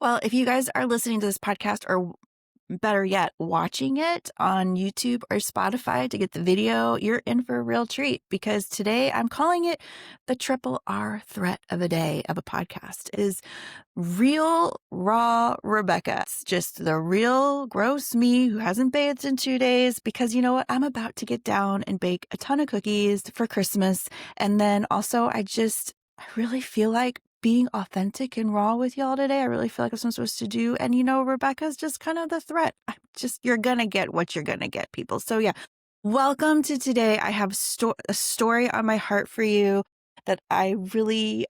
Well, if you guys are listening to this podcast or better yet, watching it on YouTube or Spotify to get the video, you're in for a real treat because today I'm calling it the triple R threat of a day of a podcast. It is real, raw Rebecca. It's just the real, gross me who hasn't bathed in 2 days because you know what? I'm about to get down and bake a ton of cookies for Christmas. And then also, I really feel like being authentic and raw with y'all today. I really feel like that's what I'm supposed to do. And you know, Rebecca's just kind of the threat. You're going to get what you're going to get, people. So yeah, welcome to today. I have a story on my heart for you that I really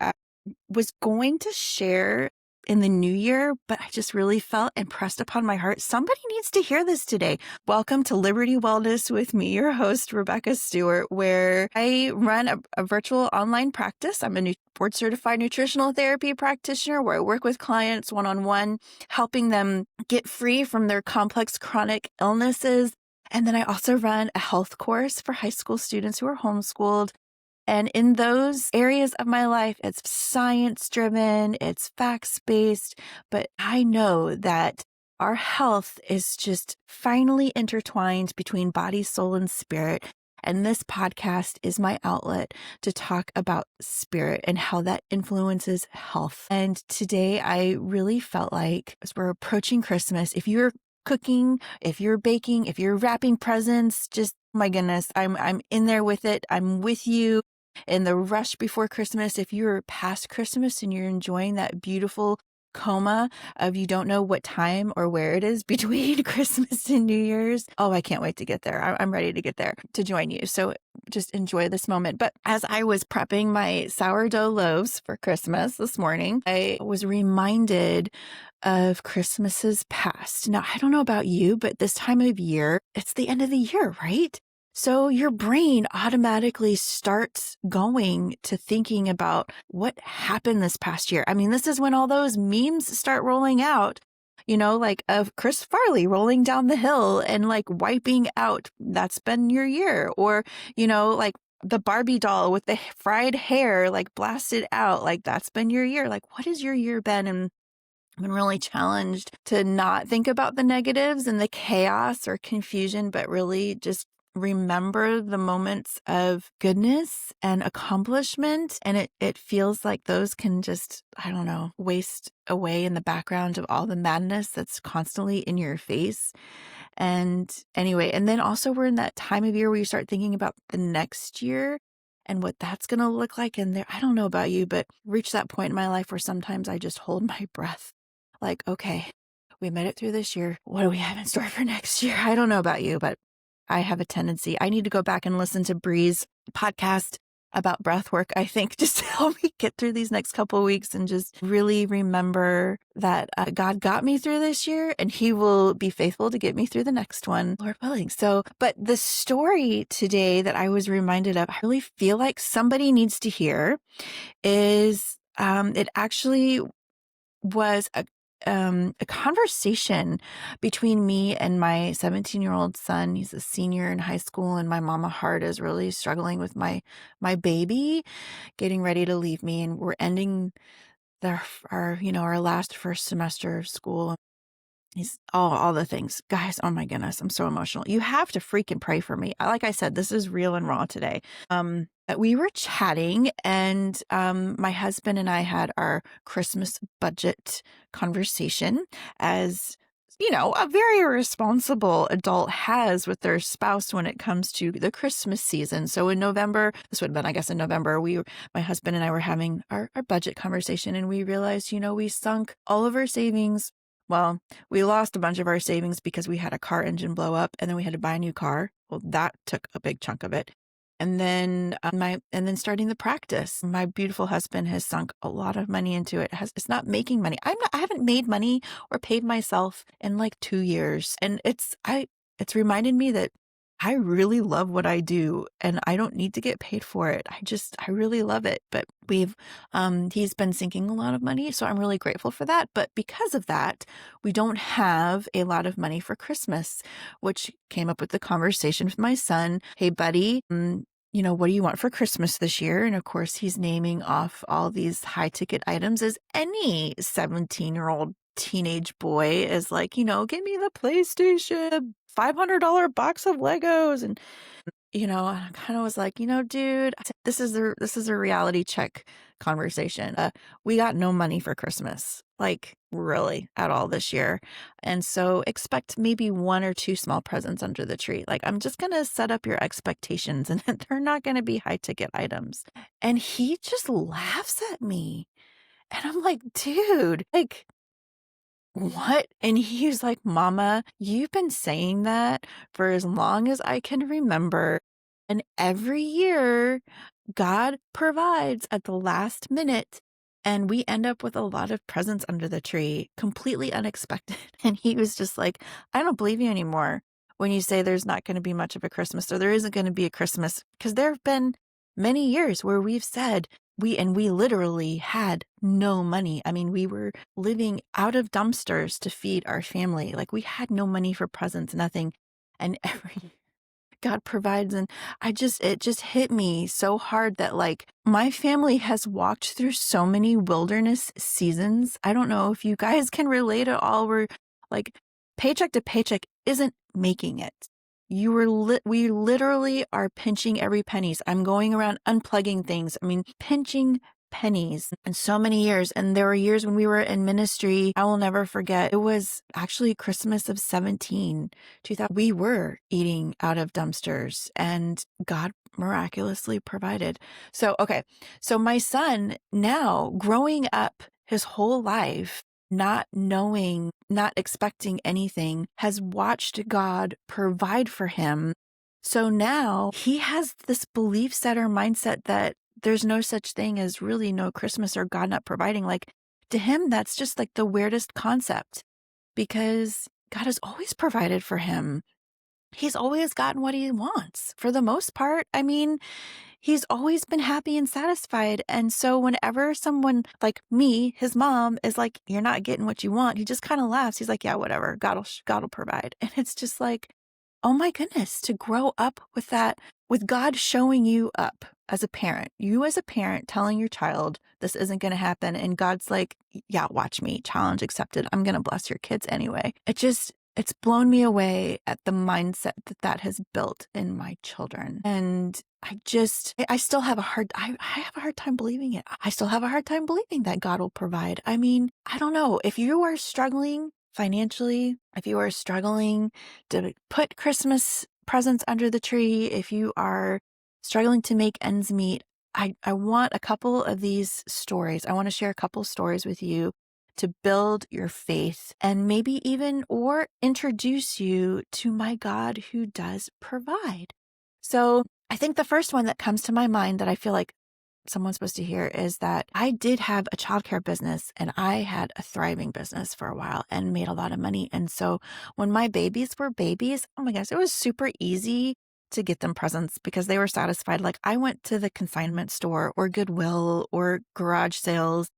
was going to share in the new year, but I just really felt impressed upon my heart. Somebody needs to hear this today. Welcome to Liberty Wellness with me, your host, Rebecca Stuart, where I run a virtual online practice. I'm a board certified nutritional therapy practitioner where I work with clients one-on-one, helping them get free from their complex chronic illnesses. And then I also run a health course for high school students who are homeschooled. And in those areas of my life, it's science driven, it's facts based, but I know that our health is just finally intertwined between body, soul, and spirit. And this podcast is my outlet to talk about spirit and how that influences health. And today I really felt like as we're approaching Christmas, if you're cooking, if you're baking, if you're wrapping presents, just my goodness, I'm in there with it. I'm with you in the rush before Christmas. If you're past Christmas and you're enjoying that beautiful coma of you don't know what time or where it is between Christmas and New Year's. Oh, I can't wait to get there. I'm ready to get there to join you. So just enjoy this moment. But as I was prepping my sourdough loaves for Christmas this morning, I was reminded of Christmases past. Now, I don't know about you, but this time of year, it's the end of the year, right? So your brain automatically starts going to thinking about what happened this past year. I mean, this is when all those memes start rolling out, like of Chris Farley rolling down the hill and like wiping out, that's been your year. Or, like the Barbie doll with the fried hair, like blasted out, like that's been your year. Like, what has your year been? And I've been really challenged to not think about the negatives and the chaos or confusion, but really just remember the moments of goodness and accomplishment. And it feels like those can just, I don't know, waste away in the background of all the madness that's constantly in your face. And anyway, and then also we're in that time of year where you start thinking about the next year and what that's going to look like. And there, I don't know about you, but reach that point in my life where sometimes I just hold my breath. Like, okay, we made it through this year. What do we have in store for next year? I don't know about you, but I have a tendency. I need to go back and listen to Bree's podcast about breath work, I think, just to help me get through these next couple of weeks and just really remember that God got me through this year and he will be faithful to get me through the next one, Lord willing. So, but the story today that I was reminded of, I really feel like somebody needs to hear is it actually was a conversation between me and my 17-year-old son. He's a senior in high school, and my mama heart is really struggling with my baby getting ready to leave me, and we're ending our last first semester of school. He's all the things. Guys, oh my goodness, I'm so emotional. You have to freaking pray for me. Like I said, this is real and raw today. We were chatting and my husband and I had our Christmas budget conversation as a very responsible adult has with their spouse when it comes to the Christmas season. So in November, this would have been, I guess in November, my husband and I were having our budget conversation and we realized, we sunk all of our savings. Well, we lost a bunch of our savings because we had a car engine blow up and then we had to buy a new car. Well, that took a big chunk of it. And then starting the practice, my beautiful husband has sunk a lot of money into it. It's not making money. I haven't made money or paid myself in like 2 years. And it's reminded me that I really love what I do and I don't need to get paid for it. I really love it. But he's been sinking a lot of money. So I'm really grateful for that. But because of that, we don't have a lot of money for Christmas, which came up with the conversation with my son. Hey, buddy, what do you want for Christmas this year? And of course, he's naming off all these high ticket items as any 17-year-old teenage boy is like, give me the PlayStation, $500 box of Legos. And I kind of was like, dude, this is a reality check conversation. We got no money for Christmas, like really at all this year. And so expect maybe one or two small presents under the tree. Like, I'm just going to set up your expectations and they're not going to be high ticket items. And he just laughs at me. And I'm like, dude, like, what? And he's like, Mama, you've been saying that for as long as I can remember. And every year, God provides at the last minute. And we end up with a lot of presents under the tree, completely unexpected. And he was just like, I don't believe you anymore when you say there's not going to be much of a Christmas or there isn't going to be a Christmas. Because there have been many years where we've said, we literally had no money. I mean, we were living out of dumpsters to feed our family. Like, we had no money for presents, nothing. And every God provides. And it just hit me so hard that like my family has walked through so many wilderness seasons. I don't know if you guys can relate at all. We're like paycheck to paycheck isn't making it. We literally are pinching every pennies. I'm going around unplugging things. I mean, pinching pennies in so many years. And there were years when we were in ministry. I will never forget. It was actually Christmas of 2000. We were eating out of dumpsters and God miraculously provided. So, okay. So my son now growing up his whole life, not knowing, not expecting anything, has watched God provide for him. So now he has this belief set or mindset that there's no such thing as really no Christmas or God not providing. Like, to him, that's just like the weirdest concept because God has always provided for him. He's always gotten what he wants for the most part. I mean, he's always been happy and satisfied. And so whenever someone like me, his mom, is like, you're not getting what you want, he just kind of laughs. He's like, yeah, whatever. God will provide. And it's just like, oh my goodness, to grow up with that, with God showing you up as a parent, you as a parent telling your child this isn't going to happen. And God's like, yeah, watch me, challenge accepted. I'm going to bless your kids anyway. It's blown me away at the mindset that has built in my children. And I still have I have a hard time believing it. I still have a hard time believing that God will provide. I mean, I don't know. If you are struggling financially, if you are struggling to put Christmas presents under the tree, if you are struggling to make ends meet, I want a couple of these stories. I want to share a couple stories with you to build your faith and maybe even or introduce you to my God who does provide. So I think the first one that comes to my mind that I feel like someone's supposed to hear is that I did have a childcare business and I had a thriving business for a while and made a lot of money. And so when my babies were babies, oh my gosh, it was super easy to get them presents because they were satisfied. Like, I went to the consignment store or Goodwill or garage sales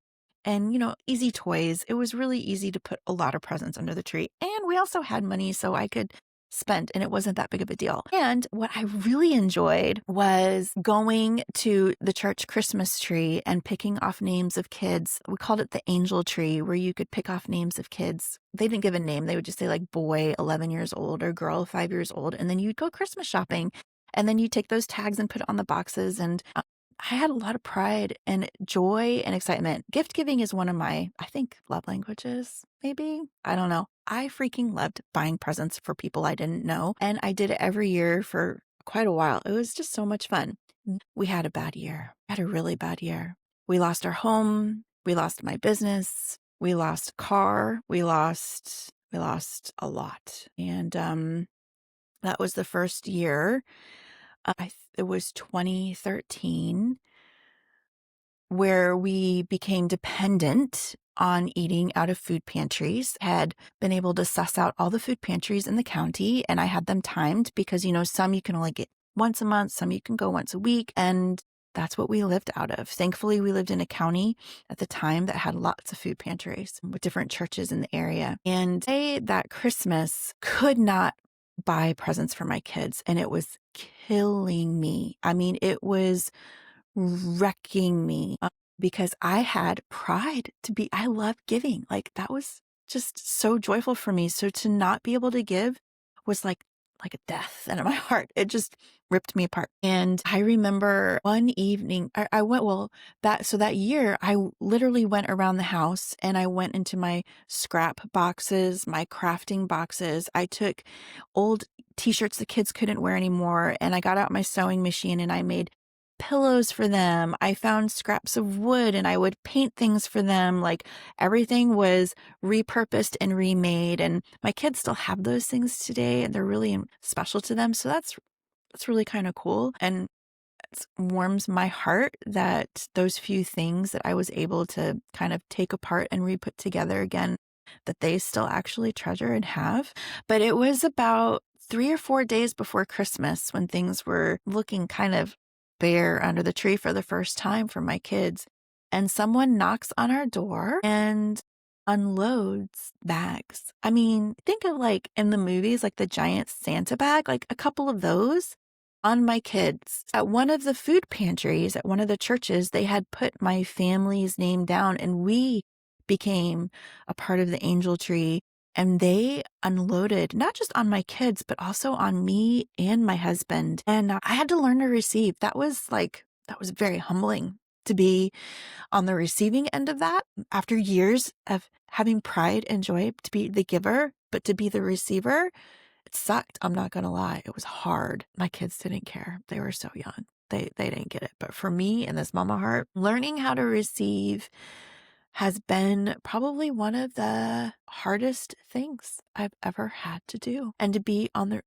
and, easy toys. It was really easy to put a lot of presents under the tree. And we also had money so I could spend, and it wasn't that big of a deal. And what I really enjoyed was going to the church Christmas tree and picking off names of kids. We called it the angel tree, where you could pick off names of kids. They didn't give a name. They would just say like boy 11 years old or girl 5 years old. And then you'd go Christmas shopping. And then you take those tags and put it on the boxes. And I had a lot of pride and joy and excitement. Gift giving is one of my, I think, love languages, maybe. I don't know. I freaking loved buying presents for people I didn't know. And I did it every year for quite a while. It was just so much fun. We had a bad year. Had a really bad year. We lost our home. We lost my business. We lost a car. We lost a lot. And that was the first year. It was 2013 where we became dependent on eating out of food pantries. Had been able to suss out all the food pantries in the county, and I had them timed because, some you can only get once a month, some you can go once a week, and that's what we lived out of. Thankfully, we lived in a county at the time that had lots of food pantries with different churches in the area. And that Christmas could not buy presents for my kids, and it was killing me. I mean, it was wrecking me because I had pride I love giving. Like, that was just so joyful for me. So to not be able to give was like a death in my heart. It just ripped me apart. And I remember one evening I went, well, that year literally went around the house and I went into my scrap boxes, my crafting boxes. I took old t-shirts the kids couldn't wear anymore and I got out my sewing machine and I made pillows for them. I found scraps of wood and I would paint things for them. Like everything was repurposed and remade. And my kids still have those things today and they're really special to them. So that's really kind of cool. And it warms my heart that those few things that I was able to kind of take apart and re-put together again, that they still actually treasure and have. But it was about 3 or 4 days before Christmas when things were looking kind of bare under the tree for the first time for my kids. And someone knocks on our door and unloads bags. I mean, think of like in the movies, like the giant Santa bag, like a couple of those on my kids. At one of the food pantries at one of the churches, they had put my family's name down and we became a part of the angel tree. And they unloaded not just on my kids, but also on me and my husband. And I had to learn to receive. That was very humbling to be on the receiving end of that after years of having pride and joy to be the giver, but to be the receiver. It sucked. I'm not going to lie. It was hard. My kids didn't care. They were so young. They didn't get it. But for me and this mama heart, learning how to receive has been probably one of the hardest things I've ever had to do. And to be on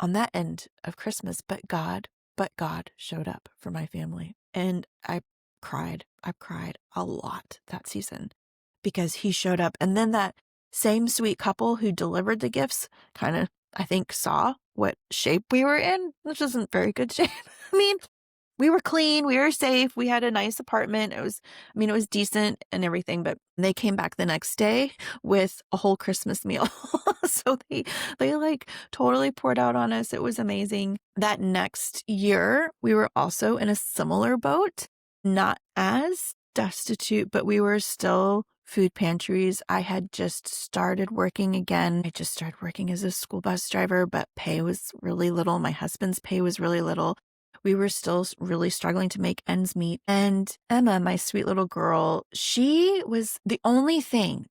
that end of Christmas, but God showed up for my family. And I cried. I've cried a lot that season because he showed up. And then that same sweet couple who delivered the gifts kind of, I think, saw what shape we were in, which isn't very good shape. I mean, we were clean, we were safe, we had a nice apartment. It was decent and everything, but they came back the next day with a whole Christmas meal. So they like totally poured out on us. It was amazing. That next year, we were also in a similar boat, not as destitute, but we were still food pantries. I had just started working again. I just started working as a school bus driver, but pay was really little. My husband's pay was really little. We were still really struggling to make ends meet. And Emma, my sweet little girl, she was the only thing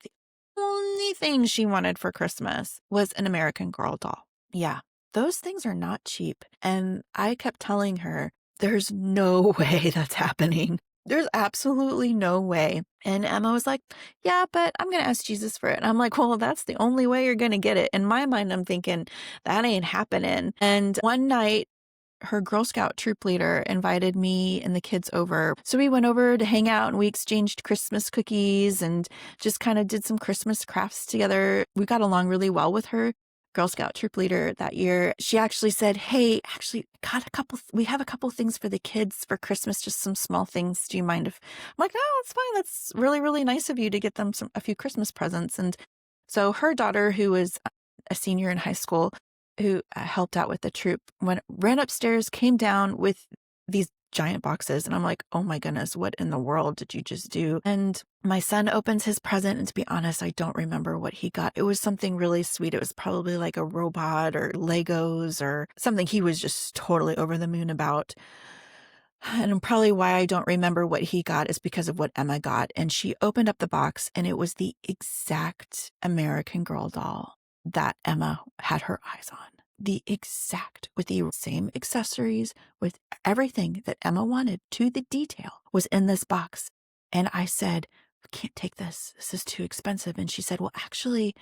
she wanted for Christmas was an American Girl doll. Yeah, those things are not cheap. And I kept telling her, there's no way that's happening. There's absolutely no way. And Emma was like, yeah, but I'm going to ask Jesus for it. And I'm like, well, that's the only way you're going to get it. In my mind, I'm thinking that ain't happening. And one night, her Girl Scout troop leader invited me and the kids over. So we went over to hang out and we exchanged Christmas cookies and just kind of did some Christmas crafts together. We got along really well with her Girl Scout troop leader that year. She actually said, hey, we have a couple things for the kids for Christmas, just some small things. Do you mind if I'm like, oh, it's fine. That's really, really nice of you to get them a few Christmas presents. And so her daughter, who was a senior in high school, who helped out with the troop, ran upstairs, came down with these giant boxes. And I'm like, oh my goodness, what in the world did you just do? And my son opens his present. And to be honest, I don't remember what he got. It was something really sweet. It was probably like a robot or Legos or something he was just totally over the moon about. And probably why I don't remember what he got is because of what Emma got. And she opened up the box and it was the exact American Girl doll that Emma had her eyes on. The exact, with the same accessories, with everything that Emma wanted to the detail was in this box. And I said, I can't take this. This is too expensive. And she said, well, actually,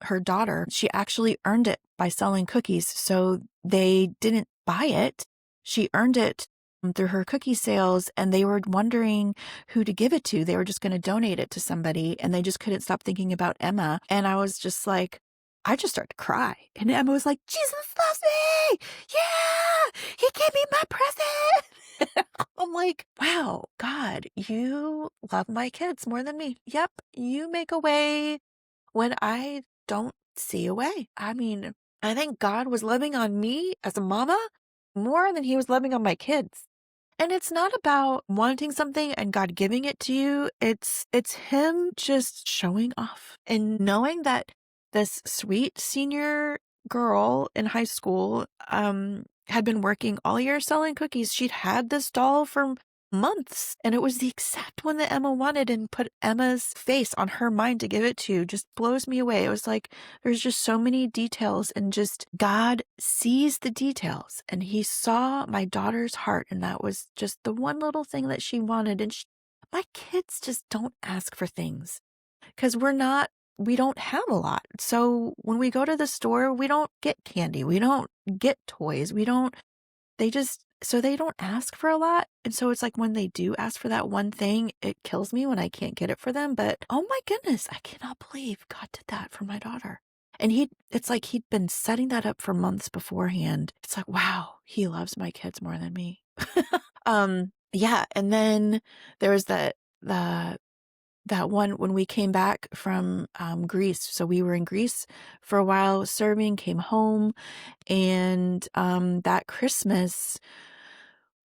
her daughter, she actually earned it by selling cookies. So they didn't buy it. She earned it through her cookie sales, and they were wondering who to give it to. They were just going to donate it to somebody, and they just couldn't stop thinking about Emma. And I was just like, I just started to cry. And Emma was like, Jesus loves me. Yeah, he gave me my present. I'm like, wow, God, you love my kids more than me. Yep, you make a way when I don't see a way. I mean, I think God was loving on me as a mama more than he was loving on my kids. And it's not about wanting something and God giving it to you. It's him just showing off and knowing that this sweet senior girl in high school had been working all year selling cookies. She'd had this doll for months, and it was the exact one that Emma wanted and put Emma's face on her mind to give it to. Just blows me away. It was like there's just so many details, and just God sees the details, and he saw my daughter's heart, and that was just the one little thing that she wanted. And my kids just don't ask for things because we don't have a lot. So when we go to the store, we don't get candy. We don't get toys. They don't ask for a lot. And so it's like when they do ask for that one thing, it kills me when I can't get it for them. But oh my goodness, I cannot believe God did that for my daughter. And it's like he'd been setting that up for months beforehand. It's like, wow, he loves my kids more than me. Yeah. And then there was that one when we came back from Greece. So we were in Greece for a while serving, came home, and that Christmas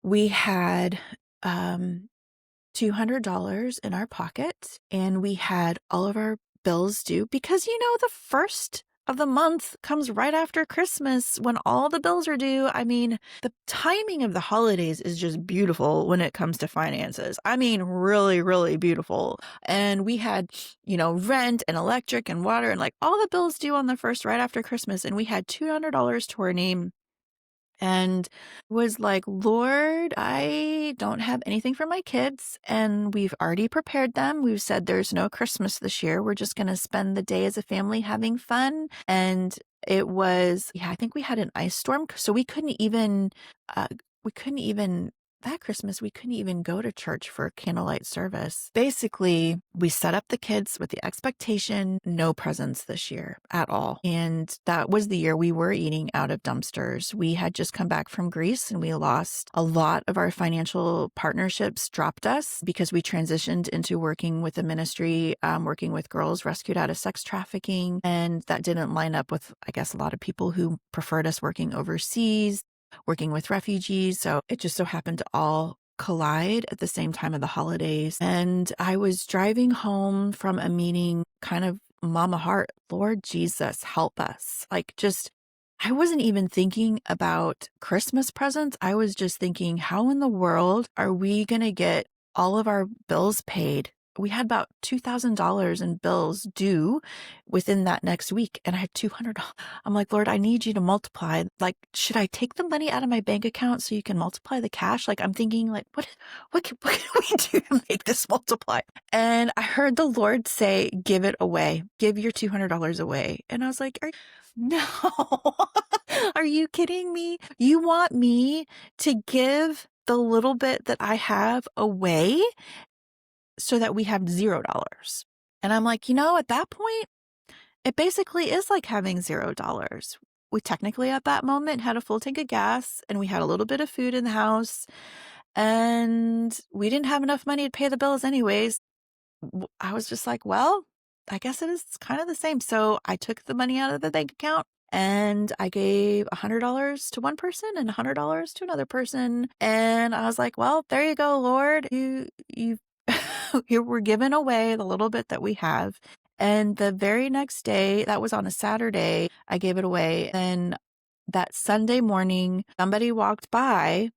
we had $200 in our pocket, and we had all of our bills due because, the first of the month comes right after Christmas when all the bills are due. I mean, the timing of the holidays is just beautiful when it comes to finances. I mean, really, really beautiful. And we had, rent and electric and water and like all the bills due on the first right after Christmas. And we had $200 to our name. And was like, Lord, I don't have anything for my kids, and we've already prepared them. We've said there's no Christmas this year. We're just going to spend the day as a family having fun. And it was, I think we had an ice storm. So that Christmas, we couldn't even go to church for a candlelight service. Basically, we set up the kids with the expectation, no presents this year at all. And that was the year we were eating out of dumpsters. We had just come back from Greece and we lost a lot of our financial partnerships, dropped us because we transitioned into working with a ministry, working with girls rescued out of sex trafficking. And that didn't line up with, I guess, a lot of people who preferred us working overseas, working with refugees. So it just so happened to all collide at the same time of the holidays. And I was driving home from a meeting, kind of mama heart, Lord Jesus, help us. I wasn't even thinking about Christmas presents. I was just thinking, how in the world are we going to get all of our bills paid? We had about $2,000 in bills due within that next week, and I had $200. I'm like, Lord, I need you to multiply. Like, should I take the money out of my bank account so you can multiply the cash? Like, I'm thinking, like, what can we do to make this multiply? And I heard the Lord say, give it away. Give your $200 away. And I was like, no, are you kidding me? You want me to give the little bit that I have away so that we have $0? And I'm like, at that point, it basically is like having $0. We technically at that moment had a full tank of gas and we had a little bit of food in the house and we didn't have enough money to pay the bills anyways. I was just like, well, I guess it is kind of the same. So I took the money out of the bank account and I gave $100 to one person and $100 to another person. And I was like, well, there you go, Lord. You we're giving away the little bit that we have. And the very next day, that was on a Saturday, I gave it away. And that Sunday morning, somebody walked by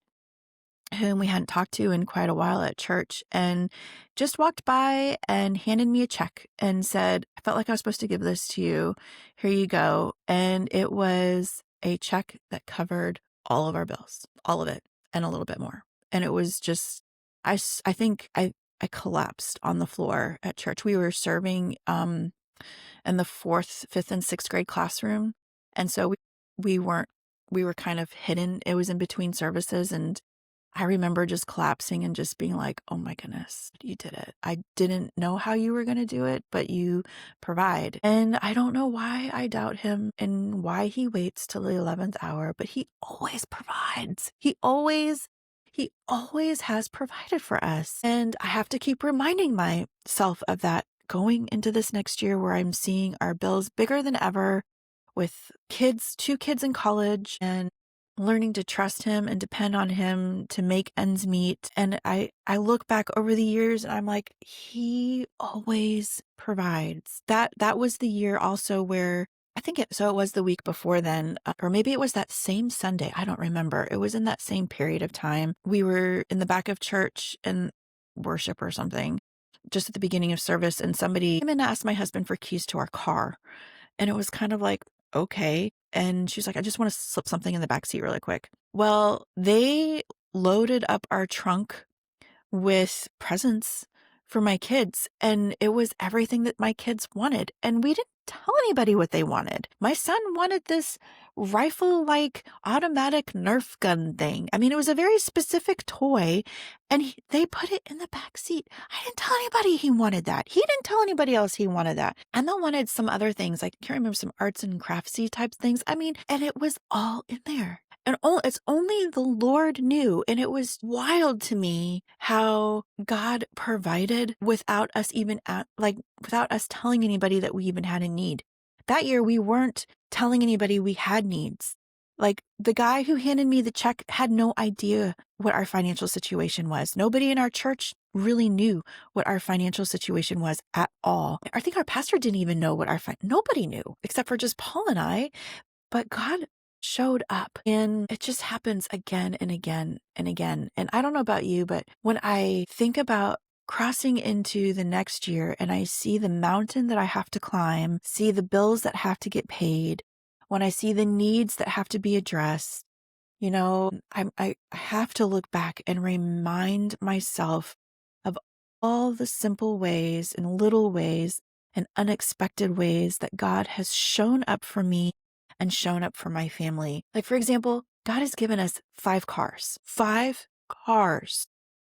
whom we hadn't talked to in quite a while at church and just walked by and handed me a check and said, I felt like I was supposed to give this to you. Here you go. And it was a check that covered all of our bills, all of it, and a little bit more. And it was just, I think I collapsed on the floor at church. We were serving in the 4th, 5th, and 6th grade classroom. And so we were kind of hidden. It was in between services. And I remember just collapsing and just being like, oh my goodness, you did it. I didn't know how you were going to do it, but you provide. And I don't know why I doubt him and why he waits till the 11th hour, but he always provides. He always has provided for us. And I have to keep reminding myself of that going into this next year where I'm seeing our bills bigger than ever with 2 kids in college and learning to trust him and depend on him to make ends meet. And I look back over the years and I'm like, he always provides. That was the year also where it was the week before then, or maybe it was that same Sunday. I don't remember. It was in that same period of time. We were in the back of church in worship or something, just at the beginning of service, and somebody came in to ask my husband for keys to our car. And it was kind of like, okay. And she's like, I just want to slip something in the back seat really quick. Well, they loaded up our trunk with presents for my kids, and it was everything that my kids wanted. And we didn't tell anybody what they wanted. My son wanted this rifle-like automatic Nerf gun thing. I mean, it was a very specific toy, and they put it in the back seat. I didn't tell anybody he wanted that. He didn't tell anybody else he wanted that. And they wanted some other things. I can't remember, some arts and craftsy type things. I mean, and it was all in there. And it's only the Lord knew. And it was wild to me how God provided without us without us telling anybody that we even had a need. That year, we weren't telling anybody we had needs. Like, the guy who handed me the check had no idea what our financial situation was. Nobody in our church really knew what our financial situation was at all. I think our pastor didn't even know what nobody knew except for just Paul and I. But God showed up, and it just happens again and again and again. And I don't know about you, but when I think about crossing into the next year and I see the mountain that I have to climb, see the bills that have to get paid, when I see the needs that have to be addressed, I have to look back and remind myself of all the simple ways and little ways and unexpected ways that God has shown up for me and shown up for my family. Like, for example, God has given us 5 cars. 5 cars.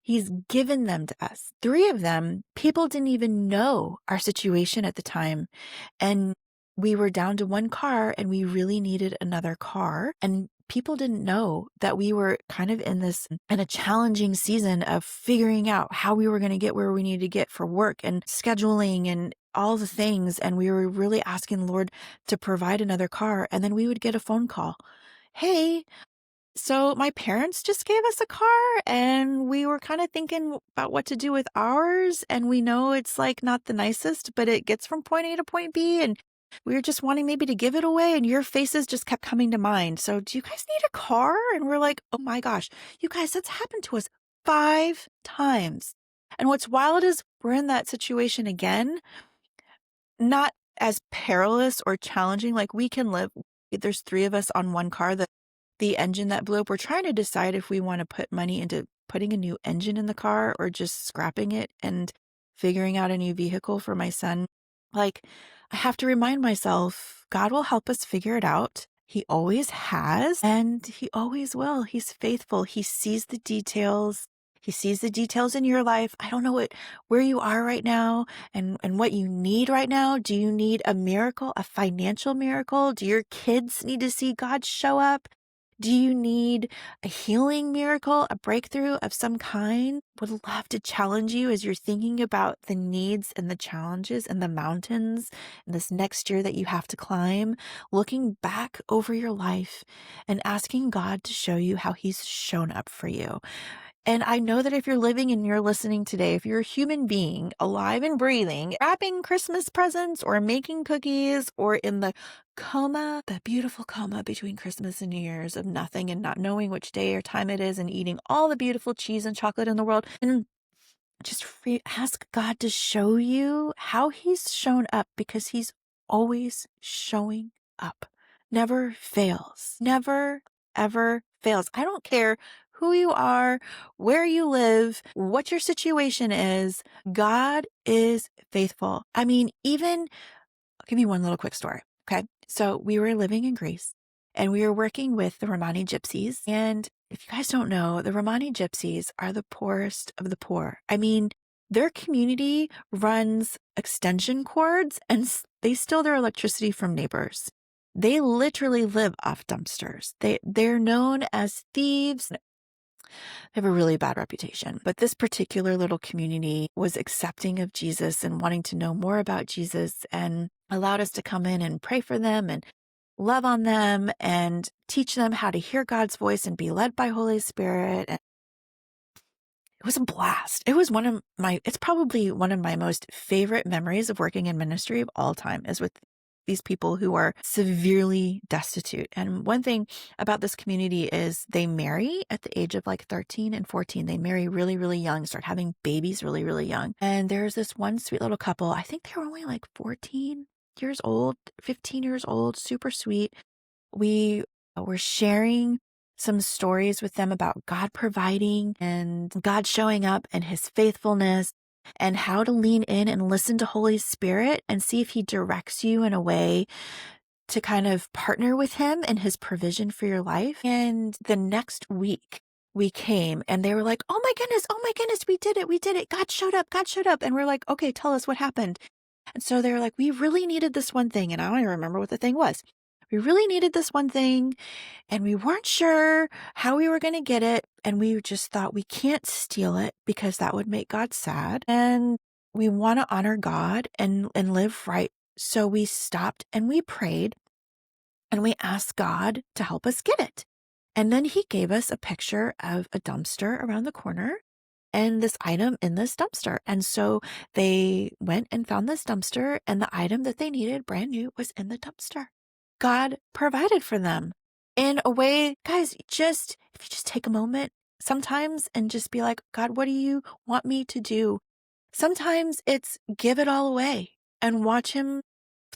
He's given them to us. 3 of them, people didn't even know our situation at the time. And we were down to 1 car and we really needed another car. And people didn't know that we were kind of in a challenging season of figuring out how we were going to get where we needed to get for work and scheduling and all the things. And we were really asking the Lord to provide another car. And then we would get a phone call. Hey, so my parents just gave us a car and we were kind of thinking about what to do with ours. And we know it's like not the nicest, but it gets from point A to point B. And we were just wanting maybe to give it away. And your faces just kept coming to mind. So do you guys need a car? And we're like, oh my gosh, you guys, that's happened to us 5 times. And what's wild is we're in that situation again, not as perilous or challenging. Like, we can live. There's 3 of us on 1 car. The engine that blew up, we're trying to decide if we want to put money into putting a new engine in the car or just scrapping it and figuring out a new vehicle for my son. Like, I have to remind myself, God will help us figure it out. He always has, and he always will. He's faithful. He sees the details. He sees the details in your life. I don't know where you are right now and what you need right now. Do you need a miracle, a financial miracle? Do your kids need to see God show up? Do you need a healing miracle, a breakthrough of some kind? Would love to challenge you as you're thinking about the needs and the challenges and the mountains and this next year that you have to climb, looking back over your life and asking God to show you how he's shown up for you. And I know that if you're living and you're listening today, if you're a human being alive and breathing, wrapping Christmas presents or making cookies or in the coma, the beautiful coma between Christmas and New Year's of nothing and not knowing which day or time it is and eating all the beautiful cheese and chocolate in the world, and just ask God to show you how he's shown up, because he's always showing up. Never fails. Never, ever fails. I don't care who you are, where you live, what your situation is. God is faithful. I mean, I'll give you one little quick story. Okay. So we were living in Greece and we were working with the Romani gypsies. And if you guys don't know, the Romani gypsies are the poorest of the poor. I mean, their community runs extension cords and they steal their electricity from neighbors. They literally live off dumpsters. They're known as thieves. They have a really bad reputation. But this particular little community was accepting of Jesus and wanting to know more about Jesus and allowed us to come in and pray for them and love on them and teach them how to hear God's voice and be led by Holy Spirit. And it was a blast. It's probably one of my most favorite memories of working in ministry of all time is with these people who are severely destitute. And one thing about this community is they marry at the age of like 13 and 14. They marry really, really young, start having babies really, really young. And there's this one sweet little couple. I think they were only like 14 years old, 15 years old, super sweet. We were sharing some stories with them about God providing and God showing up and his faithfulness and how to lean in and listen to Holy Spirit and see if he directs you in a way to kind of partner with him in his provision for your life. And the next week we came and they were like, oh my goodness, we did it. God showed up. And we're like, okay, tell us what happened. And so they were like, we really needed this one thing. And I don't even remember what the thing was. We really needed this one thing and we weren't sure how we were going to get it. And we just thought we can't steal it because that would make God sad. And we want to honor God and live right. So we stopped and we prayed and we asked God to help us get it. And then he gave us a picture of a dumpster around the corner and this item in this dumpster. And so they went and found this dumpster and the item that they needed brand new was in the dumpster. God provided for them in a way, guys, if you just take a moment sometimes and just be like, God, what do you want me to do? Sometimes it's give it all away and watch him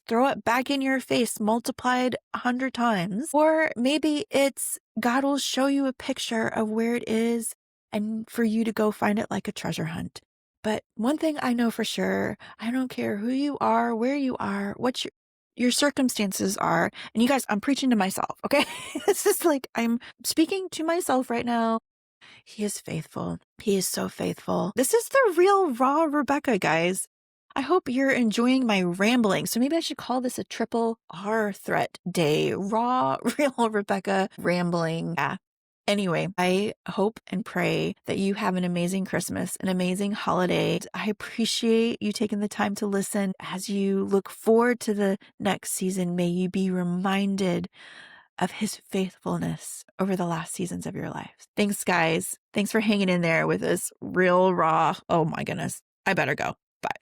throw it back in your face multiplied 100 times. Or maybe it's God will show you a picture of where it is and for you to go find it like a treasure hunt. But one thing I know for sure, I don't care who you are, where you are, what your circumstances are. And you guys, I'm preaching to myself, okay? It's just like I'm speaking to myself right now. He is faithful. He is so faithful. This is the real raw Rebecca, guys. I hope you're enjoying my rambling. So maybe I should call this a triple R threat day. Raw, real Rebecca rambling. Yeah. Anyway, I hope and pray that you have an amazing Christmas, an amazing holiday. I appreciate you taking the time to listen. As you look forward to the next season, may you be reminded of his faithfulness over the last seasons of your life. Thanks, guys. Thanks for hanging in there with this real raw. Oh my goodness. I better go. Bye.